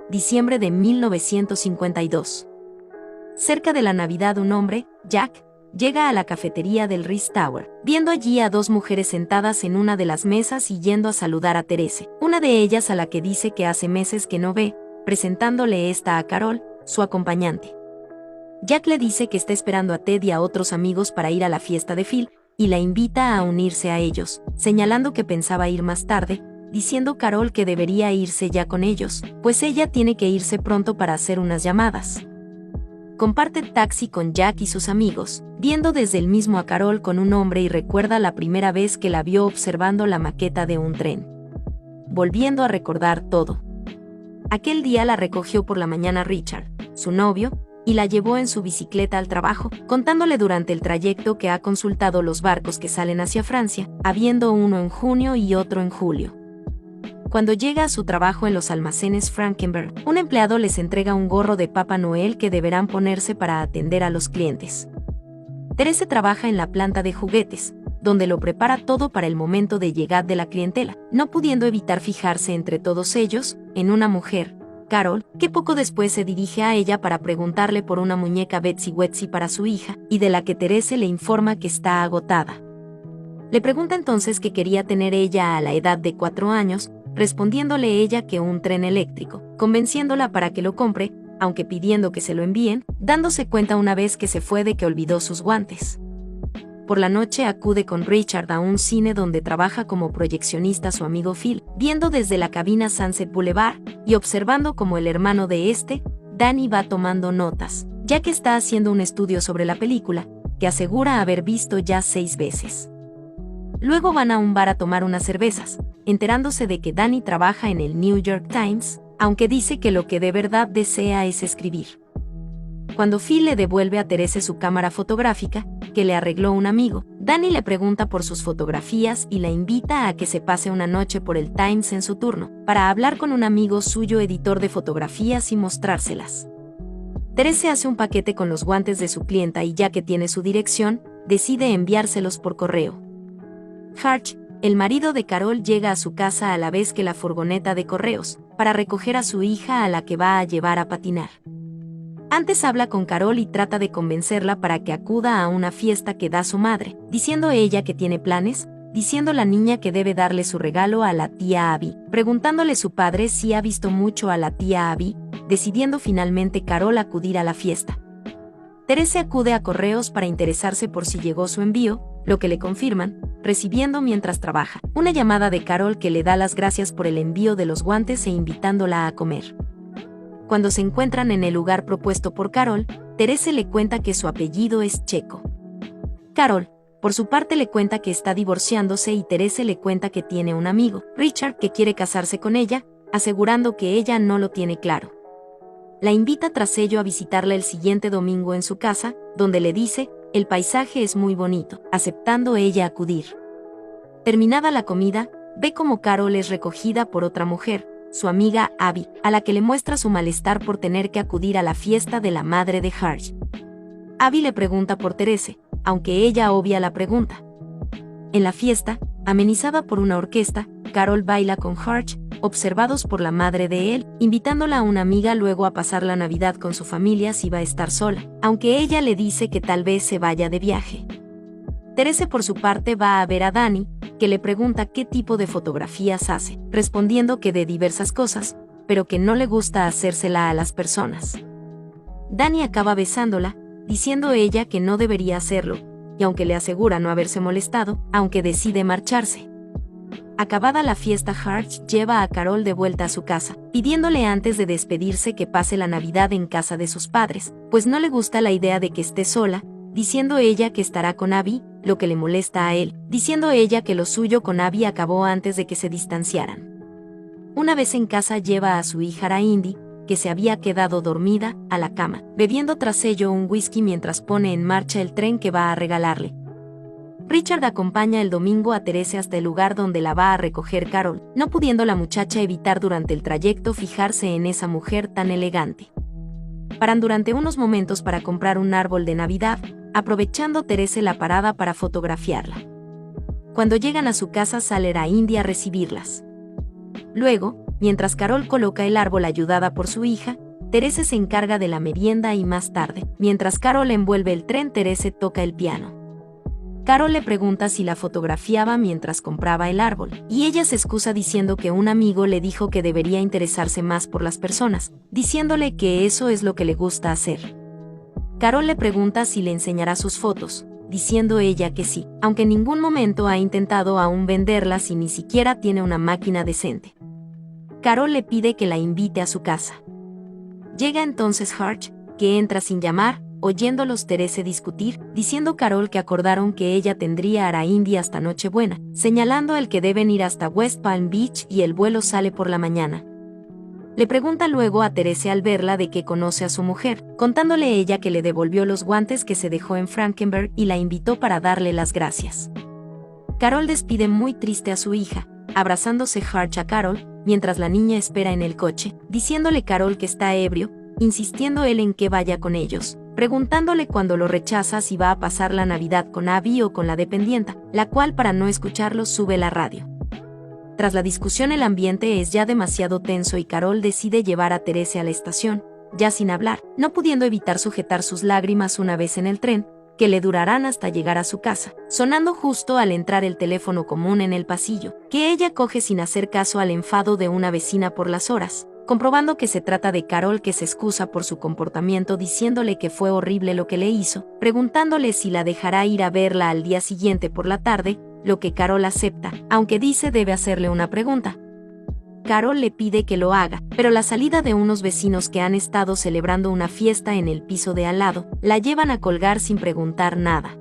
diciembre de 1952. Cerca de la Navidad un hombre, Jack, llega a la cafetería del Ritz Tower, viendo allí a dos mujeres sentadas en una de las mesas y yendo a saludar a Therese, una de ellas a la que dice que hace meses que no ve, presentándole esta a Carol, su acompañante. Jack le dice que está esperando a Ted y a otros amigos para ir a la fiesta de Phil, y la invita a unirse a ellos, señalando que pensaba ir más tarde, diciendo Carol que debería irse ya con ellos, pues ella tiene que irse pronto para hacer unas llamadas. Comparte taxi con Jack y sus amigos, viendo desde el mismo a Carol con un hombre y recuerda la primera vez que la vio observando la maqueta de un tren. Volviendo a recordar todo. Aquel día la recogió por la mañana Richard, su novio, y la llevó en su bicicleta al trabajo, contándole durante el trayecto que ha consultado los barcos que salen hacia Francia, habiendo uno en junio y otro en julio. Cuando llega a su trabajo en los almacenes Frankenberg, un empleado les entrega un gorro de Papá Noel que deberán ponerse para atender a los clientes. Therese trabaja en la planta de juguetes, donde lo prepara todo para el momento de llegada de la clientela, no pudiendo evitar fijarse entre todos ellos, en una mujer, Carol, que poco después se dirige a ella para preguntarle por una muñeca Betsy Wetsy para su hija, y de la que Therese le informa que está agotada. Le pregunta entonces qué quería tener ella a la edad de 4 años, respondiéndole ella que un tren eléctrico, convenciéndola para que lo compre, aunque pidiendo que se lo envíen, dándose cuenta una vez que se fue de que olvidó sus guantes. Por la noche acude con Richard a un cine donde trabaja como proyeccionista su amigo Phil, viendo desde la cabina Sunset Boulevard, y observando como el hermano de este, Danny, va tomando notas, ya que está haciendo un estudio sobre la película, que asegura haber visto ya 6 veces. Luego van a un bar a tomar unas cervezas, enterándose de que Danny trabaja en el New York Times, aunque dice que lo que de verdad desea es escribir. Cuando Phil le devuelve a Therese su cámara fotográfica, que le arregló un amigo, Danny le pregunta por sus fotografías y la invita a que se pase una noche por el Times en su turno, para hablar con un amigo suyo editor de fotografías y mostrárselas. Therese hace un paquete con los guantes de su clienta y ya que tiene su dirección, decide enviárselos por correo. Harch, el marido de Carol, llega a su casa a la vez que la furgoneta de correos, para recoger a su hija a la que va a llevar a patinar. Antes habla con Carol y trata de convencerla para que acuda a una fiesta que da su madre, diciendo ella que tiene planes, diciendo la niña que debe darle su regalo a la tía Abby, preguntándole su padre si ha visto mucho a la tía Abby, decidiendo finalmente Carol acudir a la fiesta. Therese acude a correos para interesarse por si llegó su envío, lo que le confirman, recibiendo mientras trabaja una llamada de Carol que le da las gracias por el envío de los guantes e invitándola a comer. Cuando se encuentran en el lugar propuesto por Carol, Therese le cuenta que su apellido es checo. Carol, por su parte, le cuenta que está divorciándose y Therese le cuenta que tiene un amigo, Richard, que quiere casarse con ella, asegurando que ella no lo tiene claro. La invita tras ello a visitarla el siguiente domingo en su casa, donde le dice, el paisaje es muy bonito, aceptando ella acudir. Terminada la comida, ve como Carol es recogida por otra mujer, su amiga Abby, a la que le muestra su malestar por tener que acudir a la fiesta de la madre de Harch. Abby le pregunta por Therese, aunque ella obvia la pregunta. En la fiesta, amenizada por una orquesta, Carol baila con Harch, observados por la madre de él, invitándola a una amiga luego a pasar la Navidad con su familia si va a estar sola, aunque ella le dice que tal vez se vaya de viaje. Therese por su parte va a ver a Danny, que le pregunta qué tipo de fotografías hace, respondiendo que de diversas cosas, pero que no le gusta hacérsela a las personas. Danny acaba besándola, diciendo ella que no debería hacerlo, y aunque le asegura no haberse molestado, aunque decide marcharse. Acabada la fiesta, Harch lleva a Carol de vuelta a su casa, pidiéndole antes de despedirse que pase la Navidad en casa de sus padres, pues no le gusta la idea de que esté sola, diciendo ella que estará con Abby, lo que le molesta a él, diciendo ella que lo suyo con Abby acabó antes de que se distanciaran. Una vez en casa lleva a su hija Indy, que se había quedado dormida, a la cama, bebiendo tras ello un whisky mientras pone en marcha el tren que va a regalarle. Richard acompaña el domingo a Therese hasta el lugar donde la va a recoger Carol, no pudiendo la muchacha evitar durante el trayecto fijarse en esa mujer tan elegante. Paran durante unos momentos para comprar un árbol de Navidad, aprovechando Therese la parada para fotografiarla. Cuando llegan a su casa sale Indy a recibirlas. Luego, Mientras Carol coloca el árbol ayudada por su hija, Therese se encarga de la merienda y más tarde, mientras Carol envuelve el tren, Therese toca el piano. Carol le pregunta si la fotografiaba mientras compraba el árbol, y ella se excusa diciendo que un amigo le dijo que debería interesarse más por las personas, diciéndole que eso es lo que le gusta hacer. Carol le pregunta si le enseñará sus fotos, diciendo ella que sí, aunque en ningún momento ha intentado aún venderlas y ni siquiera tiene una máquina decente. Carol le pide que la invite a su casa. Llega entonces Hutch, que entra sin llamar, oyéndolos Therese discutir, diciendo Carol que acordaron que ella tendría a Indy hasta Nochebuena, señalando el que deben ir hasta West Palm Beach y el vuelo sale por la mañana. Le pregunta luego a Therese al verla de que conoce a su mujer, contándole ella que le devolvió los guantes que se dejó en Frankenberg y la invitó para darle las gracias. Carol despide muy triste a su hija, abrazándose Hutch a Carol, mientras la niña espera en el coche, diciéndole Carol que está ebrio, insistiendo él en que vaya con ellos, preguntándole cuando lo rechaza si va a pasar la Navidad con Abby o con la dependienta, la cual para no escucharlo sube la radio. Tras la discusión el ambiente es ya demasiado tenso y Carol decide llevar a Therese a la estación, ya sin hablar, no pudiendo evitar sujetar sus lágrimas una vez en el tren, que le durarán hasta llegar a su casa, sonando justo al entrar el teléfono común en el pasillo, que ella coge sin hacer caso al enfado de una vecina por las horas, comprobando que se trata de Carol, que se excusa por su comportamiento diciéndole que fue horrible lo que le hizo, preguntándole si la dejará ir a verla al día siguiente por la tarde, lo que Carol acepta, aunque dice debe hacerle una pregunta. Carol le pide que lo haga, pero la salida de unos vecinos que han estado celebrando una fiesta en el piso de al lado, la llevan a colgar sin preguntar nada.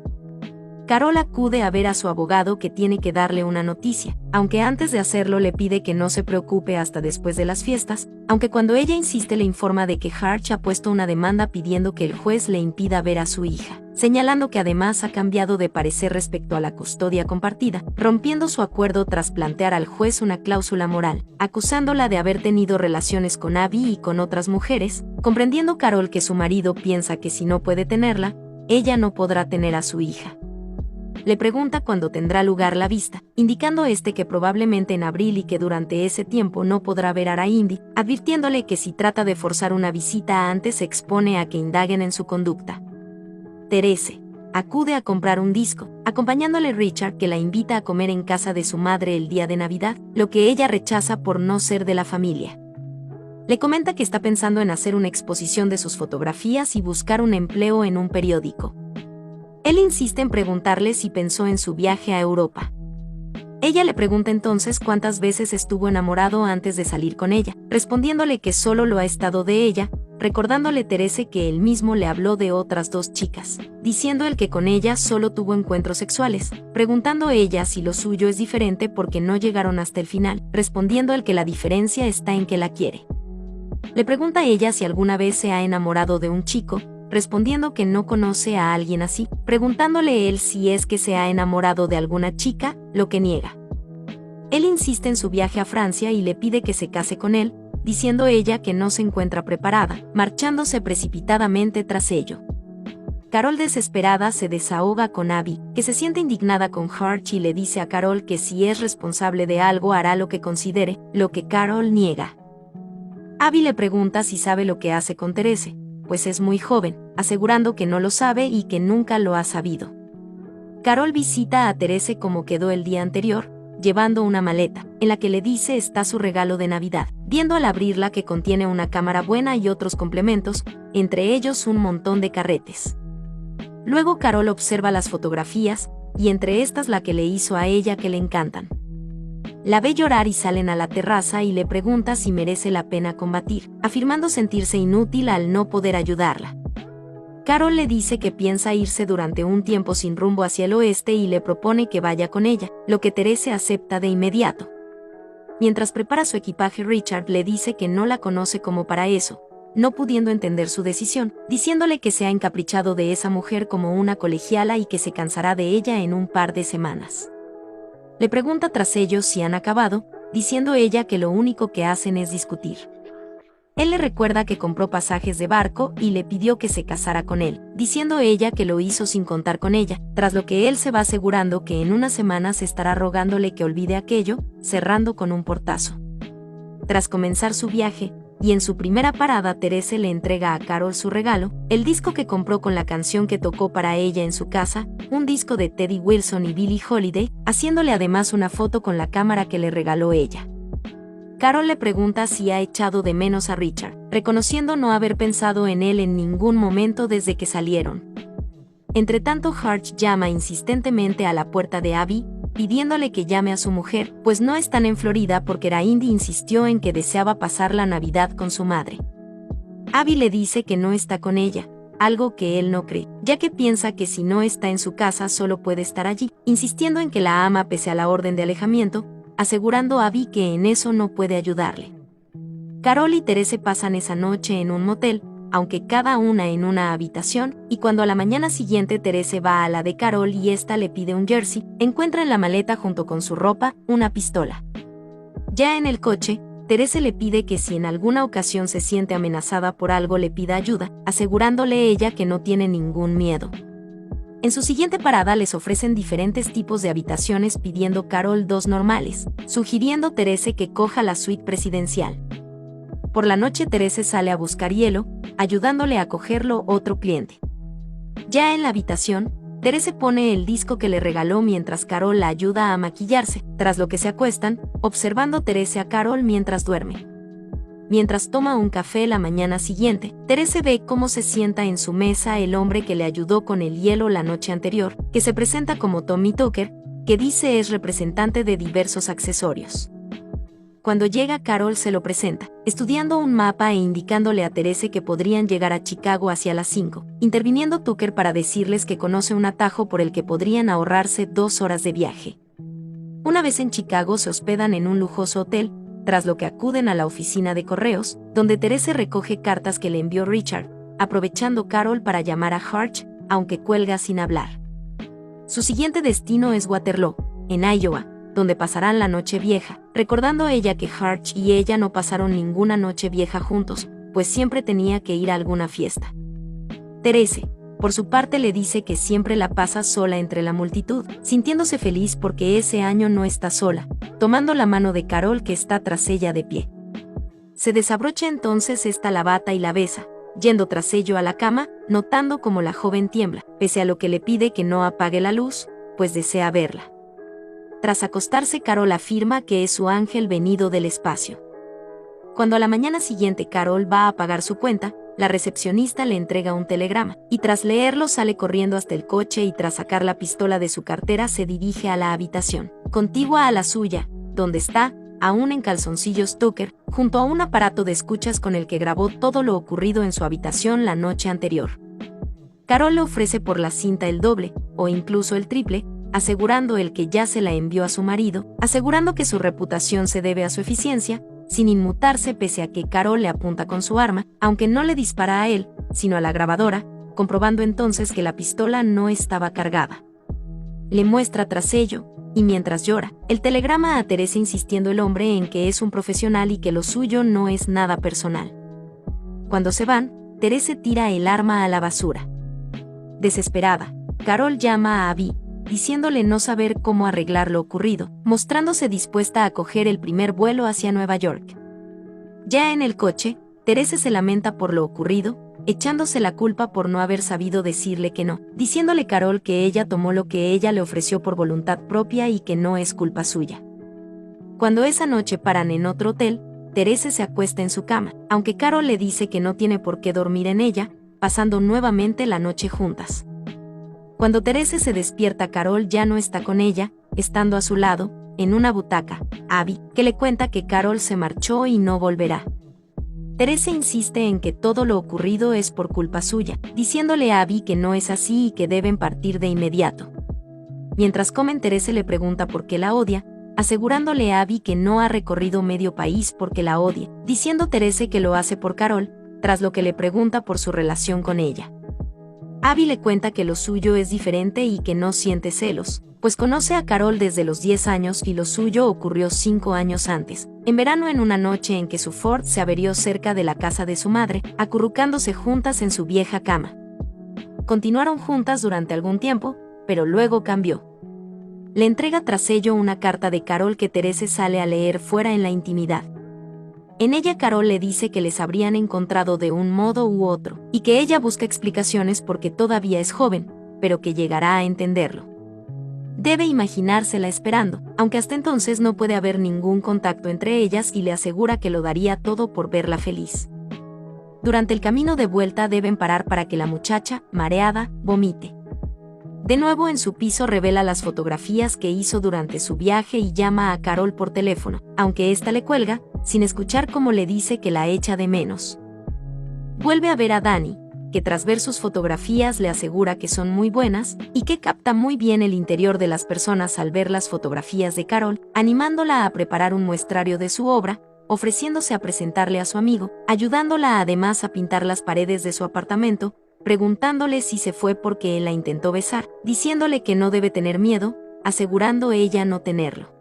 Carol acude a ver a su abogado, que tiene que darle una noticia, aunque antes de hacerlo le pide que no se preocupe hasta después de las fiestas, aunque cuando ella insiste le informa de que Hutch ha puesto una demanda pidiendo que el juez le impida ver a su hija, señalando que además ha cambiado de parecer respecto a la custodia compartida, rompiendo su acuerdo tras plantear al juez una cláusula moral, acusándola de haber tenido relaciones con Abby y con otras mujeres, comprendiendo Carol que su marido piensa que si no puede tenerla, ella no podrá tener a su hija. Le pregunta cuándo tendrá lugar la vista, indicando que probablemente en abril y que durante ese tiempo no podrá ver a Indy, advirtiéndole que si trata de forzar una visita antes se expone a que indaguen en su conducta. Therese acude a comprar un disco, acompañándole Richard, que la invita a comer en casa de su madre el día de Navidad, lo que ella rechaza por no ser de la familia. Le comenta que está pensando en hacer una exposición de sus fotografías y buscar un empleo en un periódico. Él insiste en preguntarle si pensó en su viaje a Europa. Ella le pregunta entonces cuántas veces estuvo enamorado antes de salir con ella, respondiéndole que solo lo ha estado de ella, recordándole Therese que él mismo le habló de otras 2 chicas, diciendo él que con ella solo tuvo encuentros sexuales, preguntando ella si lo suyo es diferente porque no llegaron hasta el final, respondiendo él que la diferencia está en que la quiere. Le pregunta a ella si alguna vez se ha enamorado de un chico, respondiendo que no conoce a alguien así, preguntándole él si es que se ha enamorado de alguna chica, lo que niega. Él insiste en su viaje a Francia y le pide que se case con él, diciendo ella que no se encuentra preparada, marchándose precipitadamente tras ello. Carol desesperada se desahoga con Abby, que se siente indignada con Hutch y le dice a Carol que si es responsable de algo hará lo que considere, lo que Carol niega. Abby le pregunta si sabe lo que hace con Therese, pues es muy joven, asegurando que no lo sabe y que nunca lo ha sabido. Carol visita a Therese como quedó el día anterior, llevando una maleta, en la que le dice está su regalo de Navidad, viendo al abrirla que contiene una cámara buena y otros complementos, entre ellos un montón de carretes. Luego Carol observa las fotografías, y entre estas la que le hizo a ella que le encantan. La ve llorar y salen a la terraza y le pregunta si merece la pena combatir, afirmando sentirse inútil al no poder ayudarla. Carol le dice que piensa irse durante un tiempo sin rumbo hacia el oeste y le propone que vaya con ella, lo que Therese acepta de inmediato. Mientras prepara su equipaje, Richard le dice que no la conoce como para eso, no pudiendo entender su decisión, diciéndole que se ha encaprichado de esa mujer como una colegiala y que se cansará de ella en un par de semanas. Le pregunta tras ellos si han acabado, diciendo ella que lo único que hacen es discutir. Él le recuerda que compró pasajes de barco y le pidió que se casara con él, diciendo ella que lo hizo sin contar con ella, tras lo que él se va asegurando que en unas semanas estará rogándole que olvide aquello, cerrando con un portazo. tras comenzar su viaje, y en su primera parada Therese le entrega a Carol su regalo, el disco que compró con la canción que tocó para ella en su casa, un disco de Teddy Wilson y Billie Holiday, haciéndole además una foto con la cámara que le regaló ella. Carol le pregunta si ha echado de menos a Richard, reconociendo no haber pensado en él en ningún momento desde que salieron. Entretanto, Hart llama insistentemente a la puerta de Abby, pidiéndole que llame a su mujer, pues no están en Florida porque Raindy insistió en que deseaba pasar la Navidad con su madre. Abby le dice que no está con ella, algo que él no cree, ya que piensa que si no está en su casa solo puede estar allí, insistiendo en que la ama pese a la orden de alejamiento, asegurando a Abby que en eso no puede ayudarle. Carol y Therese pasan esa noche en un motel, aunque cada una en una habitación, y cuando a la mañana siguiente Therese va a la de Carol y ésta le pide un jersey, encuentra en la maleta junto con su ropa una pistola. Ya en el coche, Therese le pide que si en alguna ocasión se siente amenazada por algo le pida ayuda, asegurándole ella que no tiene ningún miedo. En su siguiente parada les ofrecen diferentes tipos de habitaciones pidiendo Carol 2 normales, sugiriendo Therese que coja la suite presidencial. Por la noche Therese sale a buscar hielo, ayudándole a cogerlo otro cliente. Ya en la habitación, Therese pone el disco que le regaló mientras Carol la ayuda a maquillarse, tras lo que se acuestan, observando Therese a Carol mientras duerme. Mientras toma un café la mañana siguiente, Therese ve cómo se sienta en su mesa el hombre que le ayudó con el hielo la noche anterior, que se presenta como Tommy Tucker, que dice es representante de diversos accesorios. Cuando llega Carol se lo presenta, estudiando un mapa e indicándole a Therese que podrían llegar a Chicago hacia las 5, interviniendo Tucker para decirles que conoce un atajo por el que podrían ahorrarse 2 horas de viaje. Una vez en Chicago se hospedan en un lujoso hotel, tras lo que acuden a la oficina de correos, donde Therese recoge cartas que le envió Richard, aprovechando Carol para llamar a Hart, aunque cuelga sin hablar. Su siguiente destino es Waterloo, en Iowa, donde pasarán la noche vieja, recordando ella que Hart y ella no pasaron ninguna noche vieja juntos, pues siempre tenía que ir a alguna fiesta. Therese, por su parte, le dice que siempre la pasa sola entre la multitud, sintiéndose feliz porque ese año no está sola, tomando la mano de Carol que está tras ella de pie. Se desabrocha entonces esta la bata y la besa, yendo tras ello a la cama, notando como la joven tiembla, pese a lo que le pide que no apague la luz, pues desea verla. Tras acostarse, Carol afirma que es su ángel venido del espacio. Cuando a la mañana siguiente Carol va a pagar su cuenta, la recepcionista le entrega un telegrama, y tras leerlo sale corriendo hasta el coche y tras sacar la pistola de su cartera se dirige a la habitación, contigua a la suya, donde está, aún en calzoncillos Tucker, junto a un aparato de escuchas con el que grabó todo lo ocurrido en su habitación la noche anterior. Carol le ofrece por la cinta el doble, o incluso el triple, asegurando el que ya se la envió a su marido, asegurando que su reputación se debe a su eficiencia, sin inmutarse pese a que Carol le apunta con su arma, aunque no le dispara a él, sino a la grabadora, comprobando entonces que la pistola no estaba cargada. Le muestra tras ello, y mientras llora, el telegrama a Therese insistiendo el hombre en que es un profesional y que lo suyo no es nada personal. Cuando se van, Therese tira el arma a la basura. Desesperada, Carol llama a Abby, diciéndole no saber cómo arreglar lo ocurrido, mostrándose dispuesta a coger el primer vuelo hacia Nueva York. Ya en el coche, Therese se lamenta por lo ocurrido, echándose la culpa por no haber sabido decirle que no, diciéndole Carol que ella tomó lo que ella le ofreció por voluntad propia y que no es culpa suya. Cuando esa noche paran en otro hotel, Therese se acuesta en su cama, aunque Carol le dice que no tiene por qué dormir en ella, pasando nuevamente la noche juntas. Cuando Therese se despierta, Carol ya no está con ella, estando a su lado, en una butaca, Abby, que le cuenta que Carol se marchó y no volverá. Therese insiste en que todo lo ocurrido es por culpa suya, diciéndole a Abby que no es así y que deben partir de inmediato. Mientras comen, Therese le pregunta por qué la odia, asegurándole a Abby que no ha recorrido medio país porque la odia, diciendo Therese que lo hace por Carol, tras lo que le pregunta por su relación con ella. Abby le cuenta que lo suyo es diferente y que no siente celos, pues conoce a Carol desde los 10 años y lo suyo ocurrió 5 años antes, en verano en una noche en que su Ford se averió cerca de la casa de su madre, acurrucándose juntas en su vieja cama. Continuaron juntas durante algún tiempo, pero luego cambió. Le entrega tras ello una carta de Carol que Therese sale a leer fuera en la intimidad. En ella Carol le dice que les habrían encontrado de un modo u otro, y que ella busca explicaciones porque todavía es joven, pero que llegará a entenderlo. Debe imaginársela esperando, aunque hasta entonces no puede haber ningún contacto entre ellas y le asegura que lo daría todo por verla feliz. Durante el camino de vuelta deben parar para que la muchacha, mareada, vomite. De nuevo en su piso revela las fotografías que hizo durante su viaje y llama a Carol por teléfono, aunque ésta le cuelga, sin escuchar cómo le dice que la echa de menos. Vuelve a ver a Dani, que tras ver sus fotografías le asegura que son muy buenas y que capta muy bien el interior de las personas al ver las fotografías de Carol, animándola a preparar un muestrario de su obra, ofreciéndose a presentarle a su amigo, ayudándola además a pintar las paredes de su apartamento, preguntándole si se fue porque él la intentó besar, diciéndole que no debe tener miedo, asegurando ella no tenerlo.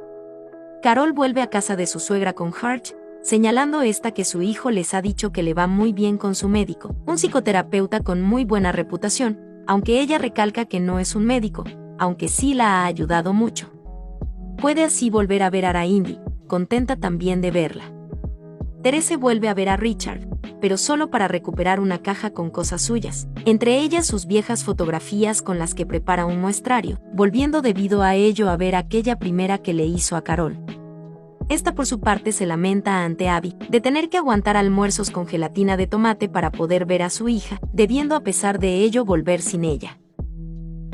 Carol vuelve a casa de su suegra con Hart, señalando esta que su hijo les ha dicho que le va muy bien con su médico, un psicoterapeuta con muy buena reputación, aunque ella recalca que no es un médico, aunque sí la ha ayudado mucho. Puede así volver a ver a Indy, contenta también de verla. Terese vuelve a ver a Richard, pero solo para recuperar una caja con cosas suyas, entre ellas sus viejas fotografías con las que prepara un muestrario, volviendo debido a ello a ver aquella primera que le hizo a Carol. Esta por su parte se lamenta ante Abby de tener que aguantar almuerzos con gelatina de tomate para poder ver a su hija, debiendo a pesar de ello volver sin ella.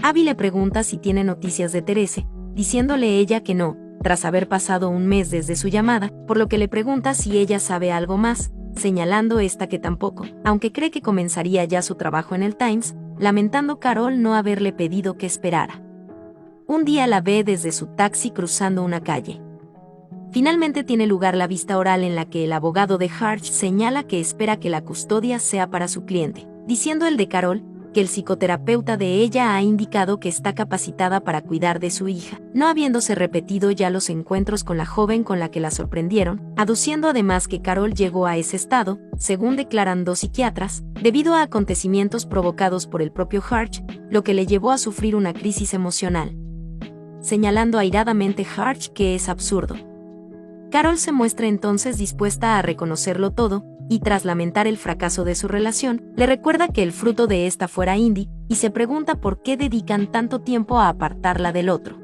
Abby le pregunta si tiene noticias de Terese, diciéndole ella que no, tras haber pasado un mes desde su llamada, por lo que le pregunta si ella sabe algo más, señalando esta que tampoco, aunque cree que comenzaría ya su trabajo en el Times, lamentando Carol no haberle pedido que esperara. Un día la ve desde su taxi cruzando una calle. Finalmente tiene lugar la vista oral en la que el abogado de Hart señala que espera que la custodia sea para su cliente, diciendo el de Carol que el psicoterapeuta de ella ha indicado que está capacitada para cuidar de su hija, no habiéndose repetido ya los encuentros con la joven con la que la sorprendieron, aduciendo además que Carol llegó a ese estado, según declaran dos psiquiatras, debido a acontecimientos provocados por el propio Hart, lo que le llevó a sufrir una crisis emocional. Señalando airadamente Hart que es absurdo. Carol se muestra entonces dispuesta a reconocerlo todo, y tras lamentar el fracaso de su relación, le recuerda que el fruto de esta fuera Indy, y se pregunta por qué dedican tanto tiempo a apartarla del otro.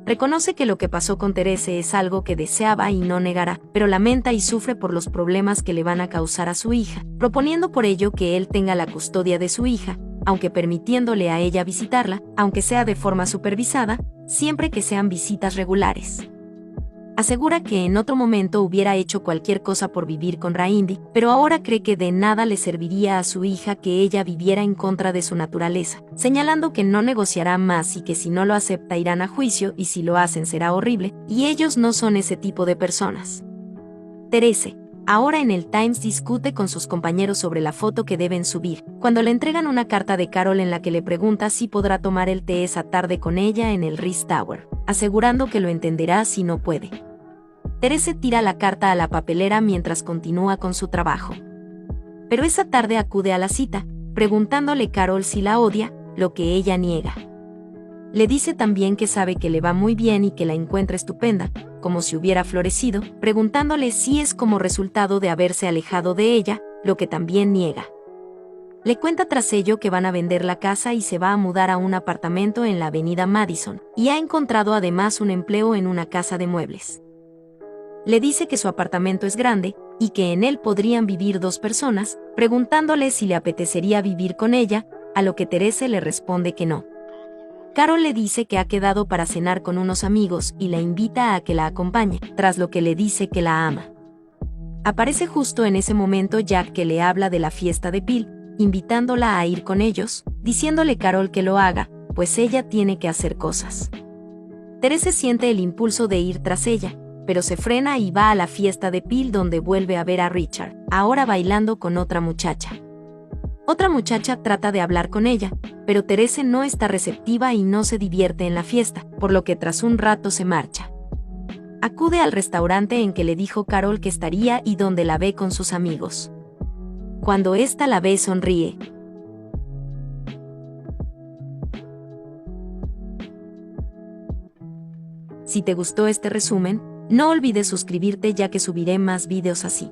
Reconoce que lo que pasó con Terese es algo que deseaba y no negará, pero lamenta y sufre por los problemas que le van a causar a su hija, proponiendo por ello que él tenga la custodia de su hija, aunque permitiéndole a ella visitarla, aunque sea de forma supervisada, siempre que sean visitas regulares. Asegura que en otro momento hubiera hecho cualquier cosa por vivir con Indy, pero ahora cree que de nada le serviría a su hija que ella viviera en contra de su naturaleza, señalando que no negociará más y que si no lo acepta irán a juicio y si lo hacen será horrible, y ellos no son ese tipo de personas. Terese, ahora en el Times, discute con sus compañeros sobre la foto que deben subir, cuando le entregan una carta de Carol en la que le pregunta si podrá tomar el té esa tarde con ella en el Rice Tower, asegurando que lo entenderá si no puede. Terese tira la carta a la papelera mientras continúa con su trabajo. Pero esa tarde acude a la cita, preguntándole Carol si la odia, lo que ella niega. Le dice también que sabe que le va muy bien y que la encuentra estupenda, como si hubiera florecido, preguntándole si es como resultado de haberse alejado de ella, lo que también niega. Le cuenta tras ello que van a vender la casa y se va a mudar a un apartamento en la avenida Madison, y ha encontrado además un empleo en una casa de muebles. Le dice que su apartamento es grande, y que en él podrían vivir 2 personas, preguntándole si le apetecería vivir con ella, a lo que Terese le responde que no. Carol le dice que ha quedado para cenar con unos amigos y la invita a que la acompañe, tras lo que le dice que la ama. Aparece justo en ese momento Jack, que le habla de la fiesta de Bill, invitándola a ir con ellos, diciéndole Carol que lo haga, pues ella tiene que hacer cosas. Terese siente el impulso de ir tras ella, pero se frena y va a la fiesta de Bill, donde vuelve a ver a Richard, ahora bailando con otra muchacha. Otra muchacha trata de hablar con ella, pero Terese no está receptiva y no se divierte en la fiesta, por lo que tras un rato se marcha. Acude al restaurante en que le dijo Carol que estaría y donde la ve con sus amigos. Cuando ésta la ve, sonríe. Si te gustó este resumen, No olvides suscribirte ya que subiré más videos así.